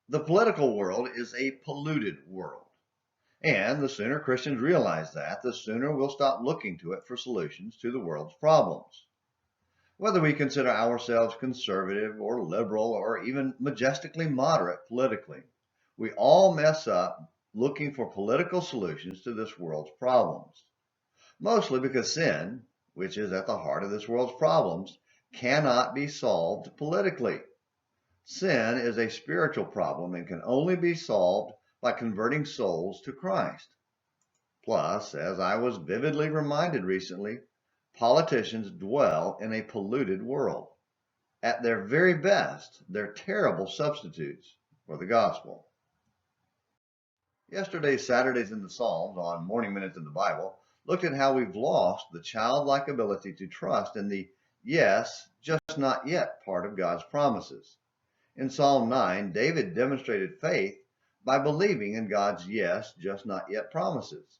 The political world is a polluted world. And the sooner Christians realize that, the sooner we'll stop looking to it for solutions to the world's problems. Whether we consider ourselves conservative or liberal or even majestically moderate politically, we all mess up looking for political solutions to this world's problems. Mostly because sin, which is at the heart of this world's problems, cannot be solved politically. Sin is a spiritual problem and can only be solved by converting souls to Christ. Plus, as I was vividly reminded recently, politicians dwell in a polluted world. At their very best, they're terrible substitutes for the gospel. Yesterday's Saturdays in the Psalms on Morning Minutes in the Bible looked at how we've lost the childlike ability to trust in the yes, just not yet part of God's promises. In Psalm 9, David demonstrated faith by believing in God's yes, just not yet promises.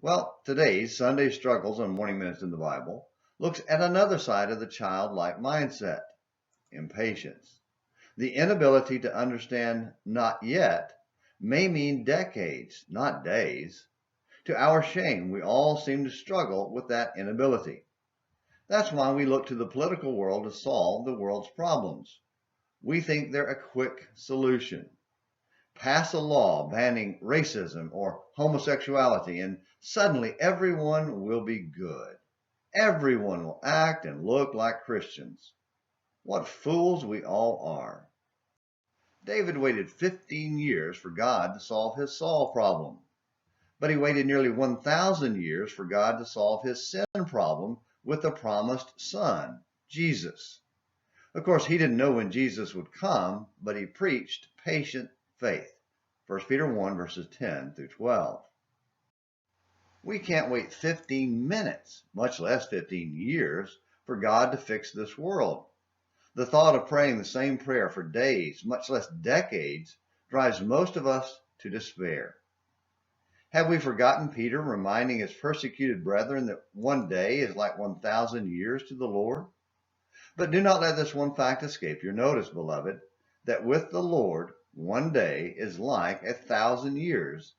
Well, today's Sunday Struggles on Morning Minutes in the Bible looks at another side of the childlike mindset, impatience. The inability to understand not yet may mean decades, not days. To our shame, we all seem to struggle with that inability. That's why we look to the political world to solve the world's problems. We think they're a quick solution. Pass a law banning racism or homosexuality, and suddenly everyone will be good. Everyone will act and look like Christians. What fools we all are. David waited 15 years for God to solve his Saul problem. But he waited nearly 1,000 years for God to solve his sin problem with the promised Son, Jesus. Of course, he didn't know when Jesus would come, but he preached patient faith. 1 Peter 1, verses 10 through 12. We can't wait 15 minutes, much less 15 years, for God to fix this world. The thought of praying the same prayer for days, much less decades, drives most of us to despair. Have we forgotten Peter reminding his persecuted brethren that one day is like 1,000 years to the Lord? But do not let this one fact escape your notice, beloved, that with the Lord, one day is like 1,000 years,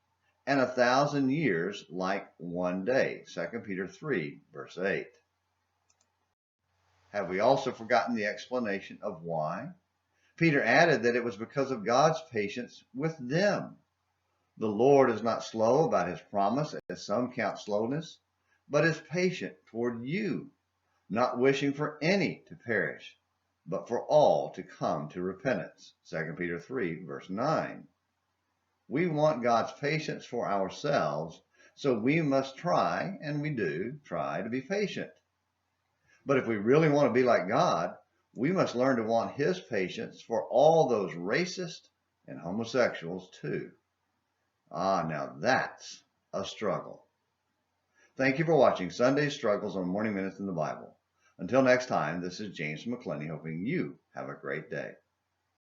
and 1,000 years like one day. 2 Peter 3, verse 8. Have we also forgotten the explanation of why? Peter added that it was because of God's patience with them. The Lord is not slow about his promise, as some count slowness, but is patient toward you, not wishing for any to perish, but for all to come to repentance. 2 Peter 3, verse 9. We want God's patience for ourselves, so we must try, and we do try, to be patient. But if we really want to be like God, we must learn to want his patience for all those racists and homosexuals too. Now that's a struggle. Thank you for watching Sunday Struggles on Morning Minutes in the Bible. Until next time, this is James McClenny hoping you have a great day.